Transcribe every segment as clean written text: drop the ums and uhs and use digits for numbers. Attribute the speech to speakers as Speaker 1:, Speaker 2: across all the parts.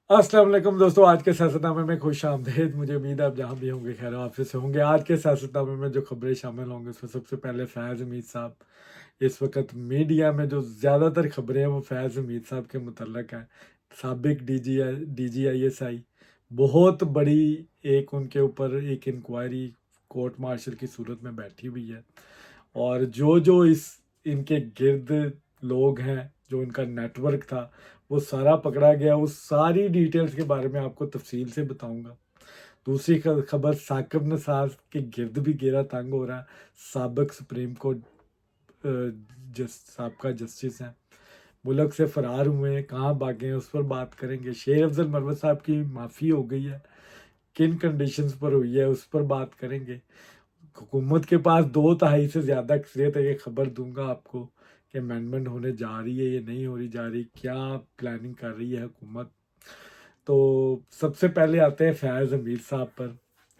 Speaker 1: अस्सलाम वालेकुम दोस्तों, आज के सियासतनामे में खुश आमदीद। मुझे उम्मीद है आप जहाँ भी होंगे खैर वाफिस से होंगे। आज के सियासतनामे में जो खबरें शामिल होंगी उसमें सबसे पहले फैज़ हमीद साहब। इस वक्त मीडिया में जो ज़्यादातर खबरें हैं वो फैज़ हमीद साहब के मुतल्लक हैं। साबिक DGISI बहुत बड़ी एक उनके ऊपर एक इंक्वायरी कोर्ट मार्शल की सूरत में बैठी हुई है। और जो जो इस इनके गिर्द लोग हैं, जो इनका नेटवर्क था, वो सारा पकड़ा गया। उस सारी डिटेल्स के बारे में आपको तफसील से बताऊंगा। दूसरी खबर, साकिब निसार के गिर्द भी घेरा तंग हो रहा है। साबिक सुप्रीम कोर्ट साबका जस्टिस हैं, मुल्क से फरार हुए हैं, कहाँ भागे हैं, उस पर बात करेंगे। शेर अफजल मरवत साहब की माफ़ी हो गई है, किन कंडीशंस पर हुई है उस पर बात करेंगे। हुकूमत के पास 2/3 से ज़्यादा अक्सरियत है। ये खबर दूंगा आपको कि अमेंडमेंट होने जा रही है या नहीं हो रही जा रही, क्या प्लानिंग कर रही है हुकूमत। तो सबसे पहले आते हैं फैज़ हमीद साहब पर।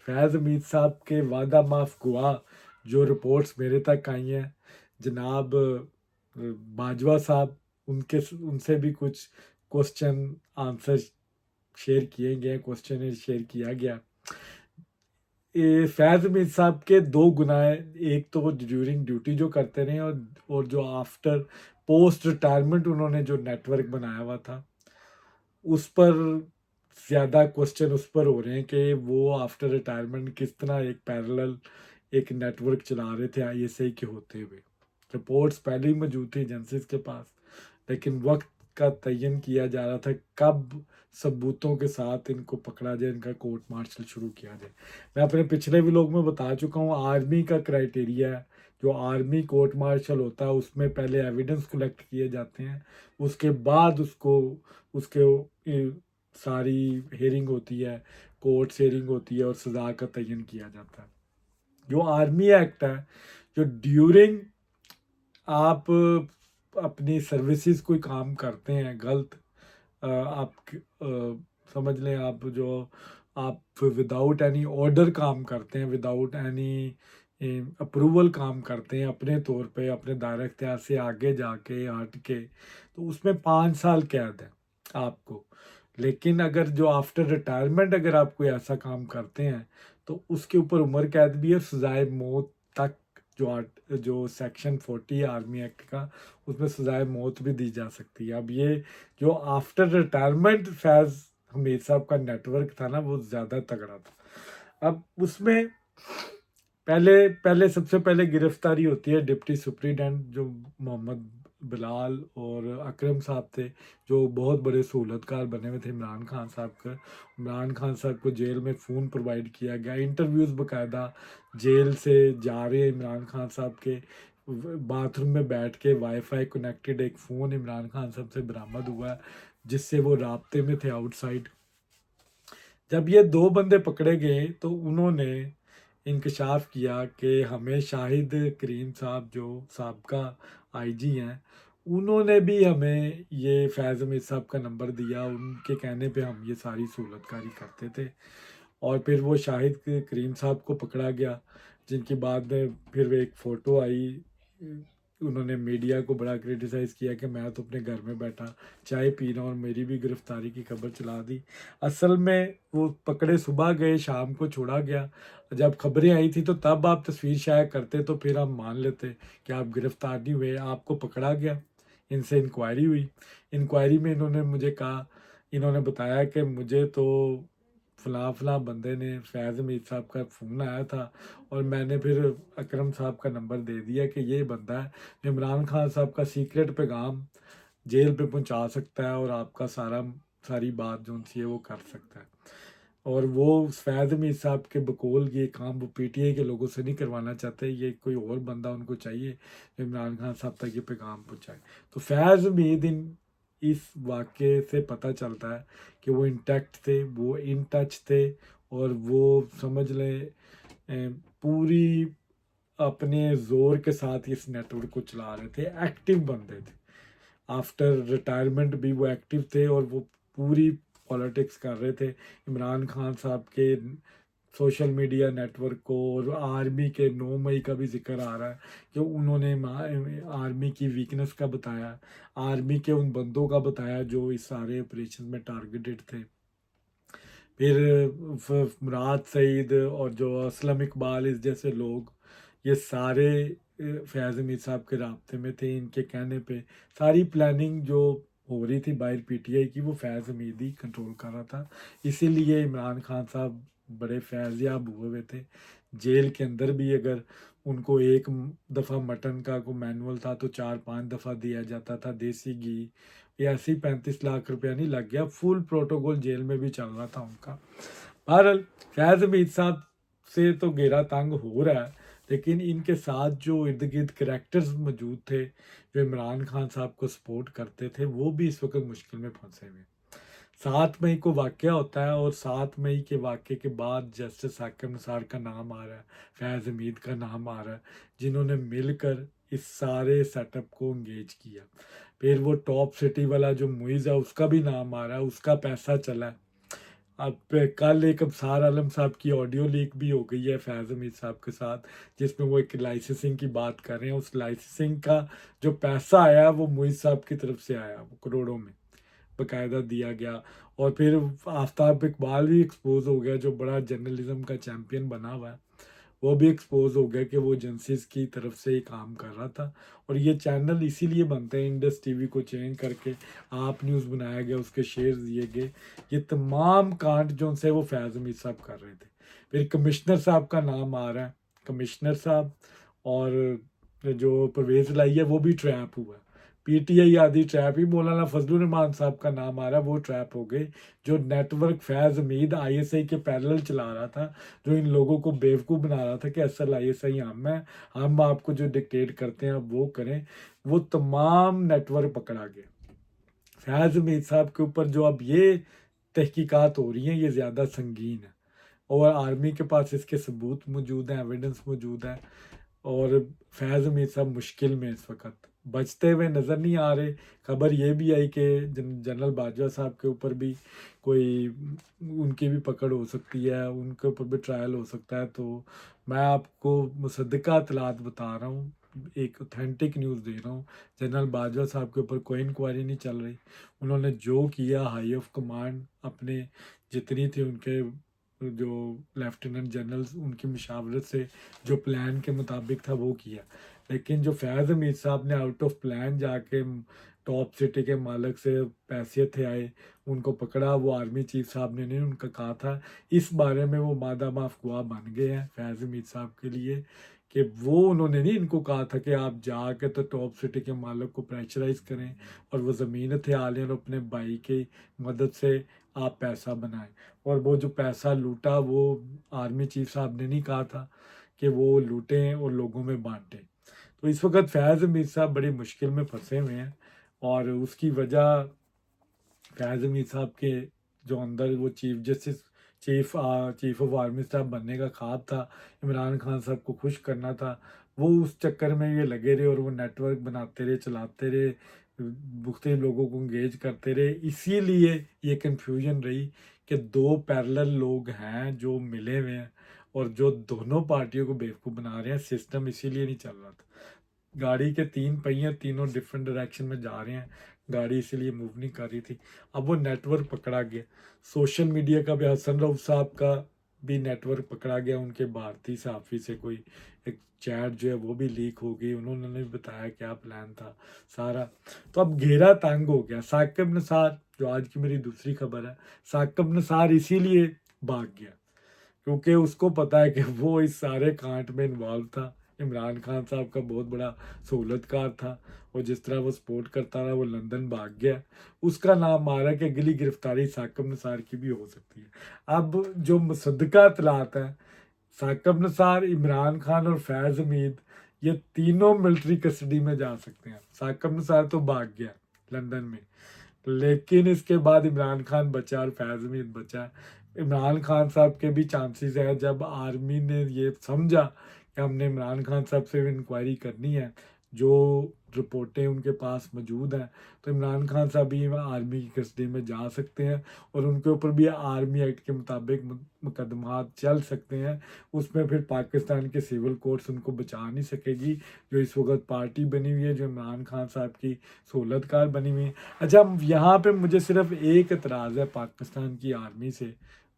Speaker 1: फैज़ हमीद साहब के वादा माफ गवाह जो रिपोर्ट्स मेरे तक आई हैं, जनाब बाजवा साहब, उनके उनसे भी कुछ क्वेश्चन आंसर शेयर किए गए, क्वेश्चन शेयर किया गया। फैज़ हमीद साहब के दो गुनाह हैं। एक तो वो ड्यूरिंग ड्यूटी जो करते रहे, और जो आफ्टर पोस्ट रिटायरमेंट उन्होंने जो नेटवर्क बनाया हुआ था, उस पर ज़्यादा क्वेश्चन उस पर हो रहे हैं कि वो आफ्टर रिटायरमेंट किस तरह एक पैरेलल एक नेटवर्क चला रहे थे ISI के होते हुए। रिपोर्ट्स पहले ही मौजूद थी एजेंसीज के पास, लेकिन वक्त का तयन किया जा रहा था कब सबूतों के साथ इनको पकड़ा जाए, इनका कोर्ट मार्शल शुरू किया जाए। मैं अपने पिछले व्लॉग में बता चुका हूँ, आर्मी का क्राइटेरिया है। जो आर्मी कोर्ट मार्शल होता है उसमें पहले एविडेंस कलेक्ट किए जाते हैं, उसके बाद उसको उसके सारी हेयरिंग होती है, कोर्ट हेयरिंग होती है और सज़ा का तयन किया जाता है। जो आर्मी एक्ट है, जो ड्यूरिंग आप अपनी सर्विसेज कोई काम करते हैं गलत, आप समझ लें, आप विदाउट एनी ऑर्डर काम करते हैं, विदाउट एनी अप्रूवल काम करते हैं अपने तौर पे, अपने दायरा इख्तियार से आगे जाके हट के, तो उसमें 5 साल कैद है आपको। लेकिन अगर जो आफ्टर रिटायरमेंट अगर आप कोई ऐसा काम करते हैं तो उसके ऊपर उम्र कैद भी है, सजाए मौत तक। जो सेक्शन 40 आर्मी एक्ट का, उसमें सजाए मौत भी दी जा सकती है। अब ये जो आफ्टर रिटायरमेंट फैज़ हमीद साहब का नेटवर्क था ना, वो ज़्यादा तगड़ा था। अब उसमें पहले पहले सबसे पहले गिरफ्तारी होती है डिप्टी सुप्रीडेंट, जो मोहम्मद बिलाल और अकरम साहब थे, जो बहुत बड़े सहूलतकार बने हुए थे इमरान खान साहब का। इमरान खान साहब को जेल में फ़ोन प्रोवाइड किया गया, इंटरव्यूज़ बाकायदा जेल से जा रहे इमरान खान साहब के बाथरूम में बैठ के वाईफाई कनेक्टेड एक फ़ोन इमरान खान साहब से बरामद हुआ है, जिससे वो राब्ते में थे आउटसाइड। जब ये दो बंदे पकड़े गए तो उन्होंने इंकशाफ किया कि हमें शाहिद करीम साहब जो साबका IG हैं, उन्होंने भी हमें ये फैज़ हमीद साहब का नंबर दिया, उनके कहने पे हम ये सारी सहूलतकारी करते थे। और फिर वो शाहिद करीम साहब को पकड़ा गया, जिनकी बाद में फिर एक फ़ोटो आई। उन्होंने मीडिया को बड़ा क्रिटिसाइज़ किया कि मैं तो अपने घर में बैठा चाय पी रहा हूँ और मेरी भी गिरफ्तारी की खबर चला दी। असल में वो पकड़े सुबह गए, शाम को छोड़ा गया। जब खबरें आई थी तो तब आप तस्वीर शाया करते तो फिर हम मान लेते कि आप गिरफ्तार नहीं हुए, आपको पकड़ा गया। इनसे इंक्वायरी हुई, इंक्वायरी में इन्होंने मुझे कहा, इन्होंने बताया कि मुझे तो फलां फलां बंदे ने, फैज़ हमीद साहब का फ़ोन आया था और मैंने फिर अकरम साहब का नंबर दे दिया कि ये बंदा है जो इमरान खान साहब का सीक्रेट पैगाम जेल पे पहुंचा सकता है और आपका सारी बात जो सी है वो कर सकता है। और वो फैज़ हमीद साहब के बकौल ये काम वो PTI के लोगों से नहीं करवाना चाहते, ये कोई और बंदा उनको चाहिए जो इमरान खान साहब तक ये पैगाम पहुँचाए। तो फैज़ हमीद इस वाक़े से पता चलता है कि वो इंटैक्ट थे, वो इन टच थे, और वो समझ लें पूरी अपने ज़ोर के साथ इस नेटवर्क को चला रहे थे, एक्टिव बंदे थे। आफ्टर रिटायरमेंट भी वो एक्टिव थे और वो पूरी पॉलिटिक्स कर रहे थे। इमरान खान साहब के सोशल मीडिया नेटवर्क को, और आर्मी के 9 मई का भी जिक्र आ रहा है कि उन्होंने आर्मी की वीकनेस का बताया, आर्मी के उन बंदों का बताया जो इस सारे ऑपरेशन में टारगेटेड थे। फिर मुराद सईद और जो असलम इकबाल इस जैसे लोग, ये सारे फैज़ हमीद साहब के राब्ते में थे। इनके कहने पे सारी प्लानिंग जो हो रही थी बाहर पीटीआई की, वो फैज़ हमीद ही कंट्रोल कर रहा था। इसीलिए इमरान खान साहब बड़े फैज़याब हुए हुए थे। जेल के अंदर भी अगर उनको एक दफ़ा मटन का कोई मैनुअल था तो 4-5 दफ़ा दिया जाता था, देसी घी। ये ऐसे ही 35 लाख रुपया नहीं लग गया, फुल प्रोटोकॉल जेल में भी चल रहा था उनका। बहरहाल फैज़ हमीद साहब से तो घेरा तंग हो रहा है, लेकिन इनके साथ जो इर्द गिर्द करेक्टर्स मौजूद थे जो इमरान खान साहब को सपोर्ट करते थे, वो भी इस वक्त मुश्किल में फंसे हुए। 7 मई को वाक़या होता है और 7 मई के वाक़े के बाद जस्टिस हाकिम निसार का नाम आ रहा है, फैज़ हमीद का नाम आ रहा है, जिन्होंने मिलकर इस सारे सेटअप को इंगेज किया। फिर वो टॉप सिटी वाला जो मुइज़ है उसका भी नाम आ रहा है, उसका पैसा चला है। अब कल एक अबसार आलम साहब की ऑडियो लीक भी हो गई है फैज़ हमीद साहब के साथ, जिसमें वो एक लाइसेंसिंग की बात कर रहे हैं। उस लाइसेंसिंग का जो पैसा आया वो मुइज़ साहब की तरफ से आया, वो करोड़ों में बकायदा दिया गया। और फिर आफ्ताब इकबाल भी एक्सपोज हो गया, जो बड़ा जर्नलिज्म का चैम्पियन बना हुआ है, वो भी एक्सपोज हो गया कि वो एजेंसीज की तरफ से ही काम कर रहा था। और ये चैनल इसीलिए बनते हैं, इंडस टीवी को चेंज करके आप न्यूज़ बनाया गया, उसके शेयर दिए गए, ये तमाम कांड जो से वो फैज़ हमीद साहब कर रहे थे। फिर कमिश्नर साहब का नाम आ रहा है, कमिश्नर साहब, और जो परवेज़ लाई है वो भी ट्रैप हुआ। पीटीआई आदि ट्रैप ही, मौलाना फजलुर रहमान साहब का नाम आ रहा है, वो ट्रैप हो गए। जो नेटवर्क फैज़ हमीद आईएसआई के पैरेलल चला रहा था, जो इन लोगों को बेवकूफ़ बना रहा था कि असल आईएसआई हम हैं, हम आपको जो डिक्टेट करते हैं आप वो करें, वो तमाम नेटवर्क पकड़ा गया। फैज़ हमीद साहब के ऊपर जो अब ये तहकीकात हो रही हैं, ये ज़्यादा संगीन है, और आर्मी के पास इसके सबूत मौजूद हैं, एविडेंस मौजूद है। और फैज़ हमीद साहब मुश्किल में इस वक्त बचते हुए नज़र नहीं आ रहे। खबर ये भी आई कि जनरल बाजवा साहब के ऊपर भी कोई उनकी भी पकड़ हो सकती है, उनके ऊपर भी ट्रायल हो सकता है। तो मैं आपको मुसद्दका इतलात बता रहा हूँ, एक ऑथेंटिक न्यूज़ दे रहा हूँ। जनरल बाजवा साहब के ऊपर कोई इंक्वायरी नहीं चल रही। उन्होंने जो किया हाई ऑफ कमांड अपने जितनी थी उनके जो लेफ्टिनेंट जनरल्स उनकी मशावरत से जो प्लान के मुताबिक था वो किया। लेकिन जो फैज़ हमीद साहब ने आउट ऑफ प्लान जाके टॉप सिटी के मालिक से पैसे थे आए, उनको पकड़ा, वो आर्मी चीफ साहब ने नहीं उनका कहा था। इस बारे में वो मादा माफ गवाह बन गए हैं फैज़ हमीद साहब के लिए, कि वो उन्होंने नहीं इनको कहा था कि आप जाके तो टॉप सिटी के मालिक को प्रेशराइज करें और वो ज़मीन हथियार लें और अपने भाई की मदद से आप पैसा बनाएं। और वो जो पैसा लूटा वो आर्मी चीफ साहब ने नहीं कहा था कि वो लूटें और लोगों में बांटें। तो इस वक्त फैज़ हमीद साहब बड़ी मुश्किल में फंसे हुए हैं, और उसकी वजह फैज़ हमीद साहब के जो अंदर वो चीफ ऑफ आर्मी स्टाफ बनने का ख्वाब था, इमरान खान साहब को खुश करना था, वो उस चक्कर में ये लगे रहे और वो नेटवर्क बनाते रहे, चलाते रहे, मुख्तलिफ लोगों को इंगेज करते रहे। इसीलिए ये कन्फ्यूजन रही कि दो पैरेलल लोग हैं जो मिले हुए हैं और जो दोनों पार्टियों को बेवकूफ़ बना रहे हैं। सिस्टम इसीलिए नहीं चल रहा था। गाड़ी के 3 पहिए तीनों डिफरेंट डायरेक्शन में जा रहे हैं, गाड़ी इसीलिए मूव नहीं कर रही थी। अब वो नेटवर्क पकड़ा गया। सोशल मीडिया का भी हसन रऊफ साहब का भी नेटवर्क पकड़ा गया, उनके भारतीय सहाफ़ी से कोई एक चैट जो है वो भी लीक हो गई, उन्होंने भी बताया क्या प्लान था सारा। तो अब घेरा तंग हो गया। साकिब निसार, जो आज की मेरी दूसरी खबर है, साकिब निसार इसीलिए भाग गया क्योंकि उसको पता है कि वो इस सारे कांड में इन्वॉल्व था। इमरान खान साहब का बहुत बड़ा सहूलतकार था, और जिस तरह वो सपोर्ट करता रहा वो लंदन भाग गया। उसका नाम आ रहा है कि अगली गिरफ्तारी साकिब निसार की भी हो सकती है। अब जो मुसद्दका इतलात है, साकिब निसार, इमरान खान और फैज़ हमीद, ये तीनों मिलिट्री कस्टडी में जा सकते हैं। साकिब निसार तो भाग गया लंदन में, लेकिन इसके बाद इमरान खान बचा और फैज़ हमीद बचा। इमरान खान साहब के भी चांसेस है, जब आर्मी ने ये समझा कि हमने इमरान खान साहब से इंक्वायरी करनी है, जो रिपोर्टें उनके पास मौजूद हैं, तो इमरान खान साहब भी आर्मी की कस्टडी में जा सकते हैं और उनके ऊपर भी आर्मी एक्ट के मुताबिक मुकदमात चल सकते हैं। उसमें फिर पाकिस्तान के सिविल कोर्ट्स उनको बचा नहीं सकेगी, जो इस वक्त पार्टी बनी हुई है, जो इमरान खान साहब की सहूलतकार बनी हुई है। अच्छा, यहाँ पे मुझे सिर्फ एक एतराज़ है पाकिस्तान की आर्मी से,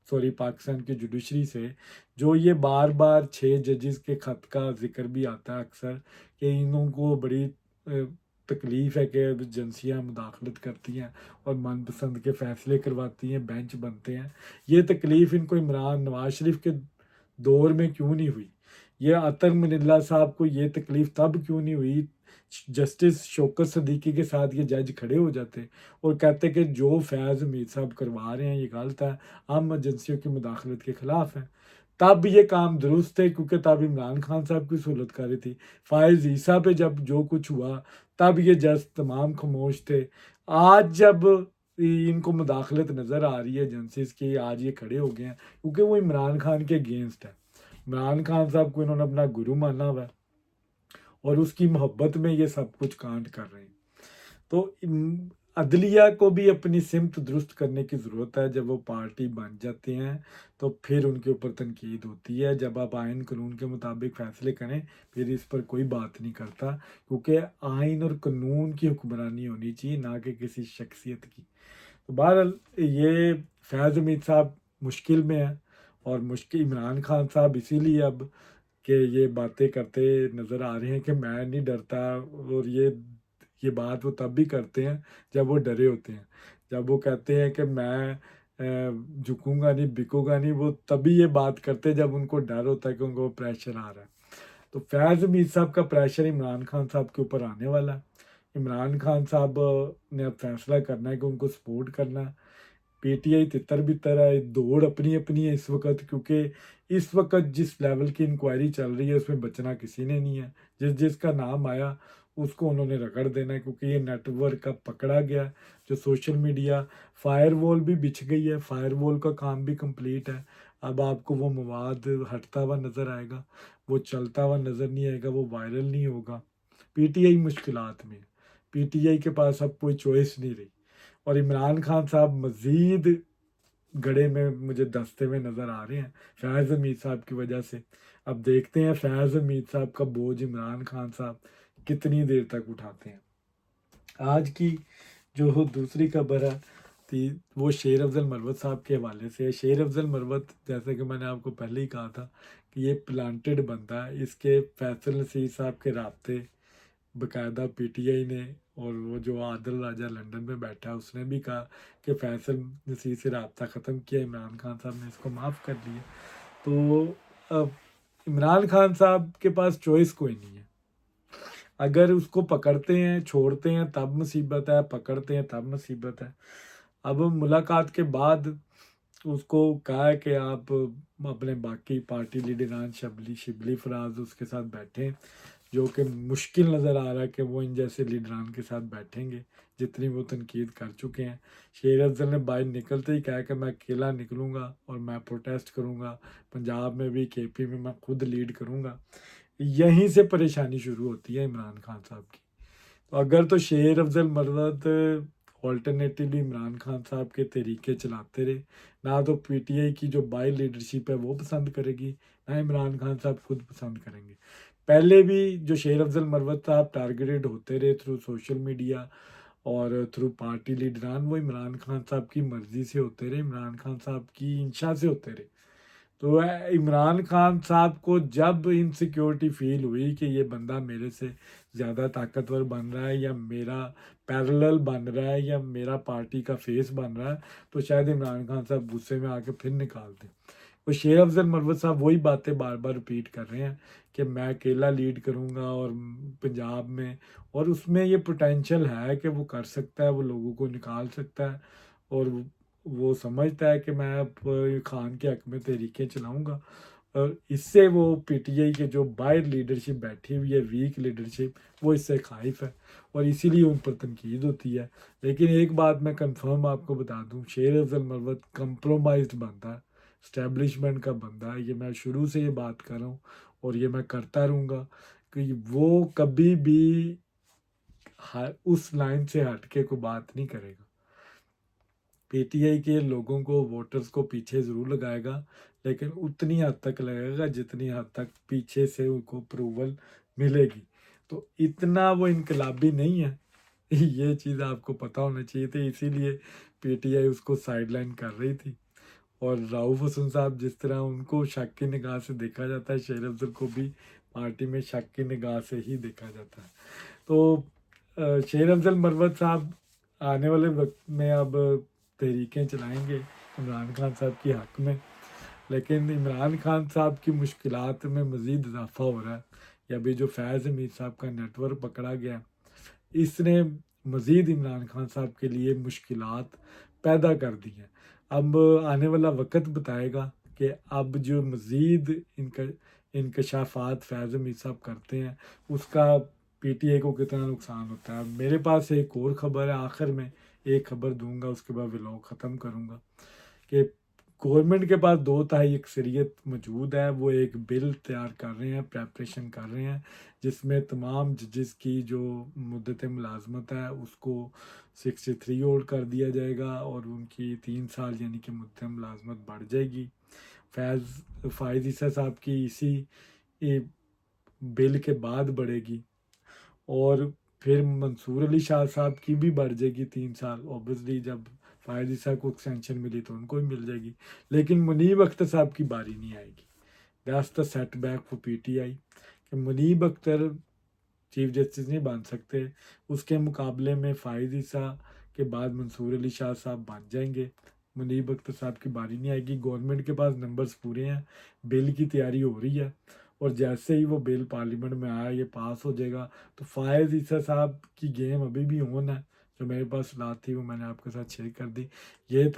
Speaker 1: सॉरी पाकिस्तान की जुडिशरी से, जो ये बार बार 6 जजेस के ख़त का जिक्र भी आता है अक्सर, कि इन्हों को बड़ी तकलीफ़ है कि एजेंसियाँ मुदाखलत करती हैं और मनपसंद के फ़ैसले करवाती हैं, बेंच बनते हैं। ये तकलीफ़ इनको इमरान नवाज शरीफ के दौर में क्यों नहीं हुई? ये अतर मनिल्ला साहब को ये तकलीफ़ तब क्यों नहीं हुई? जस्टिस शौकत सदीकी के साथ ये जज खड़े हो जाते और कहते कि जो फैज़ हमीद साहब करवा रहे हैं ये गलत है, हम एजेंसियों की मुदाखलत के ख़िलाफ़ हैं। तब ये काम दुरुस्त है, क्योंकि तब इमरान खान साहब की सहूलतकारी थी। फ़ाइज़ ईसा पे जब जो कुछ हुआ तब ये जज तमाम खामोश थे। आज जब इनको मुदाखलत नज़र आ रही है एजेंसीज़ की, आज ये खड़े हो गए हैं क्योंकि वो इमरान खान के अगेंस्ट है। इमरान खान साहब को इन्होंने अपना गुरु माना हुआ है और उसकी मोहब्बत में ये सब कुछ कांड कर रहे हैं। तो अदलिया को भी अपनी सिमत दुरुस्त करने की ज़रूरत है। जब वो पार्टी बन जाते हैं तो फिर उनके ऊपर तनकीद होती है। जब आप आइन कानून के मुताबिक फ़ैसले करें फिर इस पर कोई बात नहीं करता, क्योंकि आइन और कानून की हुक्मरानी होनी चाहिए, ना कि किसी शख्सियत की। तो बहरहाल ये फैज़ हमीद साहब मुश्किल में है और मुश्किल इमरान खान साहब इसीलिए अब कि ये बातें करते नज़र आ रहे हैं कि मैं नहीं डरता, और ये बात वो तब भी करते हैं जब वो डरे होते हैं। जब वो कहते हैं कि मैं झुकूंगा नहीं बिकूंगा नहीं, वो तभी ये बात करते हैं जब उनको डर होता है कि उनको प्रेशर आ रहा है। तो फैज़ हमीद साहब का प्रेशर इमरान खान साहब के ऊपर आने वाला है। इमरान खान साहब ने अब फैसला करना है कि उनको सपोर्ट करना है। पीटीआई तितर बितर है, दौड़ अपनी अपनी है इस वक्त, क्योंकि इस वक्त जिस लेवल की इंक्वायरी चल रही है उसमें बचना किसी ने नहीं है। जिसका नाम आया उसको उन्होंने रगड़ देना है, क्योंकि ये नेटवर्क अब पकड़ा गया। जो सोशल मीडिया फायरवॉल भी बिछ गई है, फायरवॉल का काम भी कंप्लीट है। अब आपको वो मवाद हटता हुआ नज़र आएगा, वो चलता हुआ नज़र नहीं आएगा, वो वायरल नहीं होगा। पीटीआई मुश्किलात में, पीटीआई के पास अब कोई चॉइस नहीं रही और इमरान खान साहब मज़ीद गड़े में मुझे दसते हुए नज़र आ रहे हैं फैज़ हमीद साहब की वजह से। अब देखते हैं फैज़ हमीद साहब का बोझ इमरान खान साहब कितनी देर तक उठाते हैं। आज की जो दूसरी खबर है थी वो शेर अफजल मरवत साहब के हवाले से है। शेर अफजल मरवत, जैसे कि मैंने आपको पहले ही कहा था कि ये प्लांटेड बंदा है। इसके फैसल नसीर साहब के राब्ते बकायदा पीटीआई ने, और वो जो आदिल राजा लंदन में बैठा है उसने भी कहा कि फैसल नसीर से रब्ता ख़त्म किया, इमरान खान साहब ने इसको माफ़ कर दिया। तो अब इमरान खान साहब के पास चॉइस कोई नहीं है। अगर उसको पकड़ते हैं छोड़ते हैं तब मुसीबत है, पकड़ते हैं तब मुसीबत है। अब मुलाकात के बाद उसको कहा है कि आप अपने बाकी पार्टी लीडरान शबली शिबली फराज उसके साथ बैठें, जो कि मुश्किल नज़र आ रहा है कि वो इन जैसे लीडरान के साथ बैठेंगे जितनी वो तनकीद कर चुके हैं। शेर अफजल ने बाहर निकलते ही कहा कि मैं अकेला निकलूँगा और मैं प्रोटेस्ट करूँगा, पंजाब में भी केपी में मैं खुद लीड करूँगा। यहीं से परेशानी शुरू होती है इमरान खान साहब की। तो अगर तो शेर अफजल मरवत ऑल्टरनेटिवली इमरान खान साहब के तरीके चलाते रहे, ना तो पीटीआई की जो बाई लीडरशिप है वो पसंद करेगी, ना इमरान खान साहब खुद पसंद करेंगे। पहले भी जो शेर अफजल मरवत साहब टारगेटेड होते रहे थ्रू सोशल मीडिया और थ्रू पार्टी लीडरान, वो इमरान खान साहब की मर्ज़ी से होते रहे, इमरान खान साहब की इंशा से होते रहे। तो इमरान खान साहब को जब इनसिक्योरिटी फील हुई कि ये बंदा मेरे से ज़्यादा ताकतवर बन रहा है या मेरा पैरेलल बन रहा है या मेरा पार्टी का फेस बन रहा है, तो शायद इमरान खान साहब गुस्से में आके फिर निकाल दें। तो शेर अफजल मरवत साहब वही बातें बार बार रिपीट कर रहे हैं कि मैं अकेला लीड करूंगा और पंजाब में, और उसमें ये पोटेंशियल है कि वो कर सकता है, वो लोगों को निकाल सकता है और वो समझता है कि मैं अब खान के हक में तहरीकें चलाऊंगा। और इससे वो पीटीआई के जो बाहर लीडरशिप बैठी हुई है, वीक लीडरशिप, वो इससे खाइफ है और इसीलिए उन पर तनकीद होती है। लेकिन एक बात मैं कंफर्म आपको बता दूं, शेर अफजल मरवत कंप्रोमाइज्ड बंदा है, स्टैब्लिशमेंट का बंदा है। ये मैं शुरू से ये बात कर रहा हूँ और ये मैं करता रहूँगा कि वो कभी भी उस लाइन से हटके कोई बात नहीं करेगा। पीटीआई के लोगों को, वोटर्स को पीछे ज़रूर लगाएगा, लेकिन उतनी हद तक लगाएगा जितनी हद तक पीछे से उनको अप्रूवल मिलेगी। तो इतना वो इनकलाबी नहीं है, ये चीज़ आपको पता होना चाहिए थी, इसीलिए पीटीआई उसको साइडलाइन कर रही थी। और राऊफ हसन साहब, जिस तरह उनको शक की निगाह से देखा जाता है, शेर अफजल को भी पार्टी में शक की निगाह से ही देखा जाता है। तो शेर अफजल मरवत साहब आने वाले वक्त में अब तहरीकें चलाएंगे इमरान खान साहब की हक में, लेकिन इमरान खान साहब की मुश्किलात में मज़ीद इजाफा हो रहा है। या अभी जो फैज़ हमीद साहब का नेटवर्क पकड़ा गया, इसने मज़ीद इमरान खान साहब के लिए मुश्किलात पैदा कर दी हैं। अब आने वाला वक्त बताएगा कि अब जो मज़ीद इंकशाफात फैज़ हमीद साहब करते हैं, उसका पीटीआई को कितना नुकसान होता है। मेरे पास एक और ख़बर है, आखिर में एक खबर दूंगा, उसके बाद व्लॉग ख़त्म करूंगा, कि गवर्नमेंट के पास 2/3 अक्सरियत मौजूद है। वो एक बिल तैयार कर रहे हैं, प्रेपरेशन कर रहे हैं, जिसमें तमाम जजेस की जो मुद्दत मुलाजमत है उसको 63 और कर दिया जाएगा, और उनकी 3 साल यानी कि मुद्दत मुलाजमत बढ़ जाएगी। फ़ाइज़ ईसा साहब की इसी बिल के बाद बढ़ेगी, और फिर मंसूर अली शाह साहब की भी बढ़ जाएगी 3 साल। ऑब्वियसली जब फ़ाइज़ ईसा को एक्सटेंशन मिली तो उनको भी मिल जाएगी, लेकिन मुनीब अख्तर साहब की बारी नहीं आएगी। That's the setback for PTI, कि मुनीब अख्तर चीफ जस्टिस नहीं बन सकते, उसके मुकाबले में फ़ाइज़ ईसा के बाद मंसूर अली शाह साहब बन जाएंगे। मुनीब अख्तर साहब की बारी नहीं आएगी। गवर्नमेंट के पास नंबर्स पूरे हैं, बिल की तैयारी हो रही है, और जैसे ही वो बिल पार्लियामेंट में आया, ये पास हो जाएगा, तो फ़ाइज़ ईसा साहब की गेम अभी भी ऑन है। जो मेरे पास सलाह थी वो मैंने आपके साथ शेयर कर दी। ये था